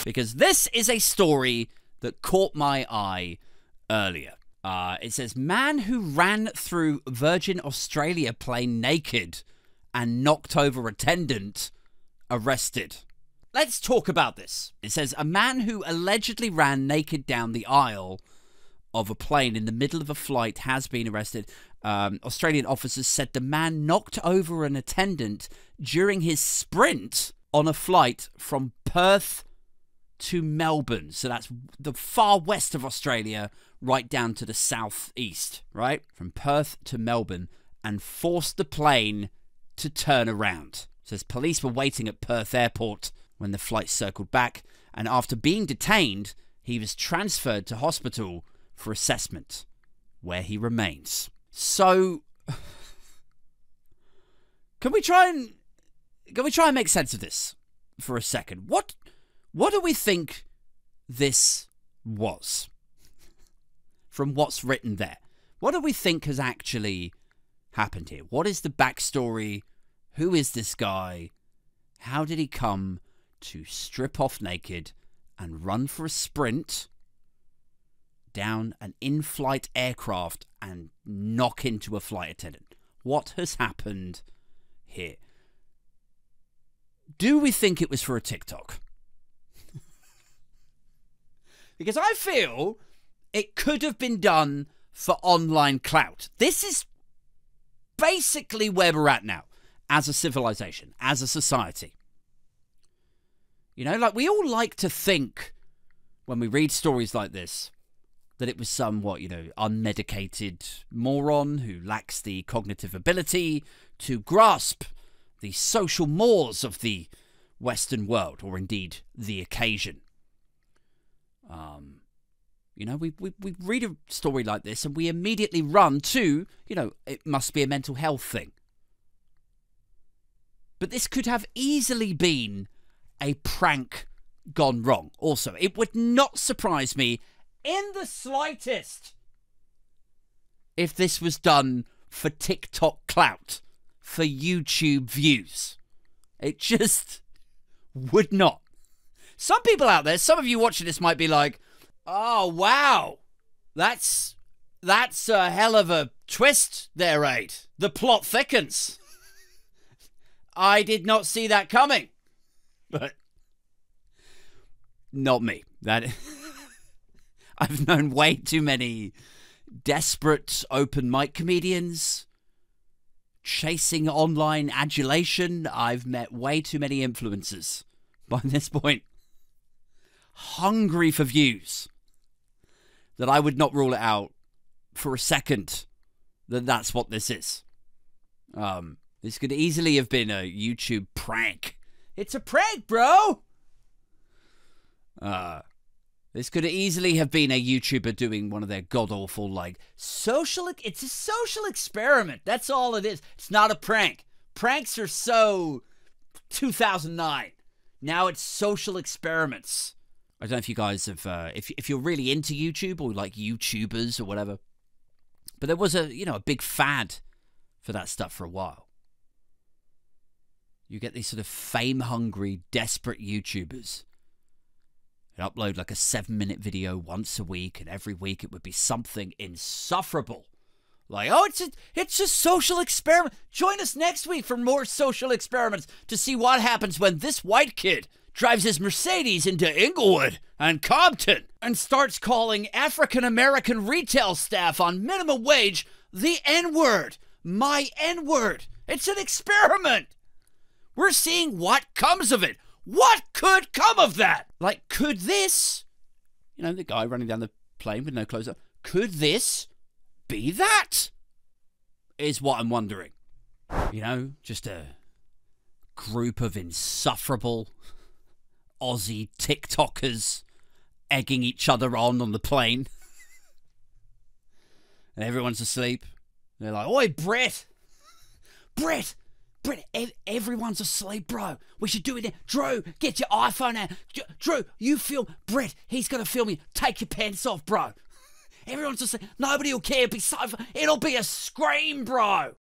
because this is a story that caught my eye earlier. It says, man who ran through Virgin Australia plane naked and knocked over attendant arrested. Let's talk about this. It says, a man who allegedly ran naked down the aisle of a plane in the middle of a flight has been arrested. Australian officers said the man knocked over an attendant during his sprint on a flight from Perth to Melbourne. So that's the far west of Australia, right down to the southeast, right? From Perth to Melbourne, and forced the plane to turn around. It says police were waiting at Perth Airport when the flight circled back, and after being detained, he was transferred to hospital for assessment, where he remains. So, can we try and make sense of this for a second? What do we think this was? From what's written there, what do we think has actually happened here? What is the backstory? Who is this guy? How did he come to strip off naked and run for a sprint down an in-flight aircraft and knock into a flight attendant? What has happened here? Do we think it was for a TikTok? Because I feel it could have been done for online clout. This is basically where we're at now as a civilization, as a society. You know, like, we all like to think when we read stories like this that it was some, unmedicated moron who lacks the cognitive ability to grasp the social mores of the Western world, or indeed the occasion. We read a story like this and we immediately run to, it must be a mental health thing. But this could have easily been a prank gone wrong. Also, it would not surprise me in the slightest if this was done for TikTok clout, for YouTube views. It just would not. Some people out there, some of you watching this might be like, oh, wow, that's a hell of a twist there, Aid. The plot thickens. I did not see that coming. But not me. I've known way too many desperate open mic comedians chasing online adulation. I've met way too many influencers by this point, hungry for views, that I would not rule it out for a second that that's what this is. This could easily have been a YouTube prank. It's a prank, bro! This could easily have been a YouTuber doing one of their god-awful, it's a social experiment. That's all it is. It's not a prank. Pranks are so 2009. Now it's social experiments. I don't know if you guys have, if you're really into YouTube or like YouTubers or whatever, but there was a big fad for that stuff for a while. You get these sort of fame-hungry, desperate YouTubers who upload like a 7-minute video once a week, and every week it would be something insufferable. Like, oh, it's a social experiment. Join us next week for more social experiments to see what happens when this white kid drives his Mercedes into Inglewood and Compton and starts calling African-American retail staff on minimum wage the N-word. My N-word. It's an experiment. We're seeing what comes of it. What could come of that? Like, could this, the guy running down the plane with no clothes on, could this be that? Is what I'm wondering. Just a group of insufferable Aussie TikTokers egging each other on the plane. And everyone's asleep. They're like, oi, Brett, everyone's asleep, bro. We should do it. Drew, get your iPhone out. Drew, you film. Brett, he's going to film you. Take your pants off, bro. Everyone's asleep. Nobody will care. It'll be a scream, bro.